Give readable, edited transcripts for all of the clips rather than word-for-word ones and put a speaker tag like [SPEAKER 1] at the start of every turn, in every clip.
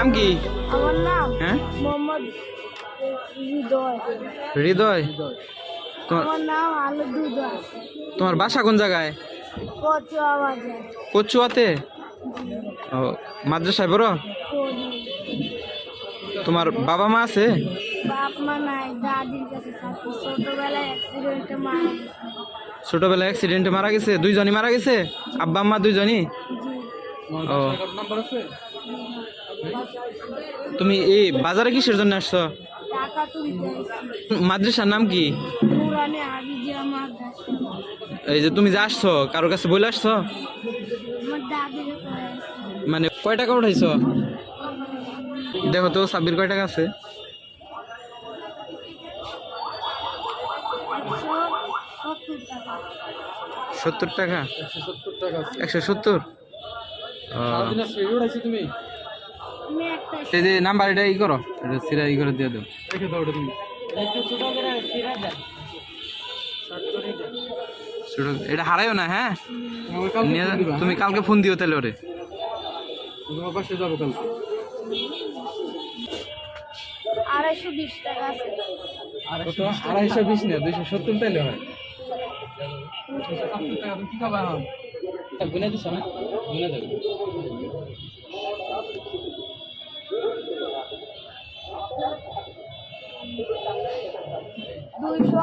[SPEAKER 1] নাম কি?
[SPEAKER 2] আমার নাম
[SPEAKER 1] হ্যাঁ
[SPEAKER 2] মোহাম্মদ হৃদয়।
[SPEAKER 1] হৃদয়।
[SPEAKER 2] আমার নাম আলুদুদয়।
[SPEAKER 1] তোমার বাসা কোন জায়গায়?
[SPEAKER 2] কচুয়া বাজার।
[SPEAKER 1] কচুয়াতে? ও, মাদ্রাসায় পড়ো?
[SPEAKER 2] পড়ি।
[SPEAKER 1] তোমার বাবা মা আছে?
[SPEAKER 2] বাপ মা নাই, দাদির কাছে থাকি। ছোটবেলায় অ্যাক্সিডেন্টে মারা গেছে।
[SPEAKER 1] ছোটবেলায় অ্যাক্সিডেন্টে মারা গেছে? দুইজনই মারা গেছে? আব্বা আম্মা দুইজনই?
[SPEAKER 2] জি।
[SPEAKER 1] ও, তুমি এই বাজারে কিসের জন্য আসছো?
[SPEAKER 2] টাকা তুলতে আসছি।
[SPEAKER 1] মাদ্রাসার নাম কি?
[SPEAKER 2] পুরানে হাবিজিয়া মাদ্রাসা।
[SPEAKER 1] এই যে তুমি যে আসছো, কারোর কাছে বলে আসছো?
[SPEAKER 2] আমার দাদির করে আসছি।
[SPEAKER 1] মানে কয় টাকা উঠাইছো? দেখো তো সাব্বির কয় টাকা আছে?
[SPEAKER 2] 170 টাকা।
[SPEAKER 1] 70 টাকা? 170?
[SPEAKER 3] তুমি
[SPEAKER 2] আমি একটা
[SPEAKER 1] এই যে নাম্বার এটা ই করো, এটা সিরা ই করে দিয়ে দাও।
[SPEAKER 3] রেখে দাও, ওটা তুমি
[SPEAKER 2] একটু ছোট করে সিরা দেন।
[SPEAKER 1] এটা হারাইও না, হ্যাঁ?
[SPEAKER 3] আমার কালকে
[SPEAKER 1] নিয়ে
[SPEAKER 3] ফোন দিবা,
[SPEAKER 1] তুমি কালকে ফোন দিও তাহলে ওরে।
[SPEAKER 3] তোমার পাশে যাবো কালকে।
[SPEAKER 2] 220 টাকা আছে।
[SPEAKER 3] কত? 220 না, 270 তাইলে হয়। 270 টাকা তুমি কি খাবা এখন? গুনে দিছ না? গুনে দেবে।
[SPEAKER 2] দুইশো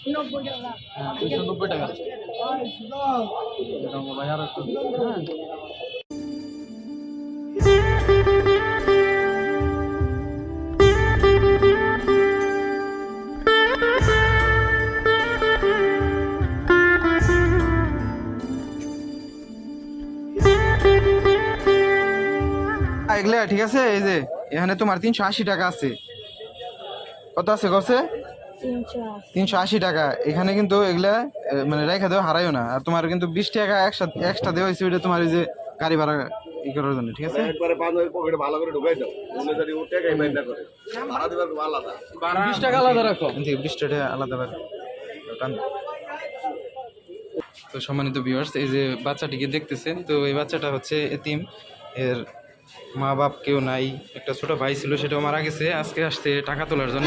[SPEAKER 3] 290 টাকা। ভাই আর একটু
[SPEAKER 1] এগুলা ঠিক আছে। এই যে এখানে তোমার 380 টাকা আছে। কত আছে গছে? 380 টাকা। এখানে কিন্তু এগুলা মানে রেখা দেওয়া হারাইও না। আর তোমার কিন্তু 20 টাকা এক্সট্রা দেওয়া হয়েছে, ওইটা তোমার এই যে গাড়ি ভাড়া ই করার জন্য, ঠিক আছে?
[SPEAKER 4] একবারে বান্ধবের পকেটে ভালো করে ঢুকাই দাও, মনে জানি ও টাকাই বাইর না করে, ভাড়া দিবার আলাদা।
[SPEAKER 3] 20 টাকা আলাদা রাখো।
[SPEAKER 1] এখান থেকে 20 টাকা আলাদা ভাড়া। তো সম্মানিত ভিউয়ার্স, এই যে বাচ্চাটিকে দেখতেছেন, তো এই বাচ্চাটা হচ্ছে এতিম। এর মা বাপ কেউ নাই। একটা ছোট ভাই ছিল, সেটাও মারা গেছে। আজকে আসছে টাকা তোলার জন্য।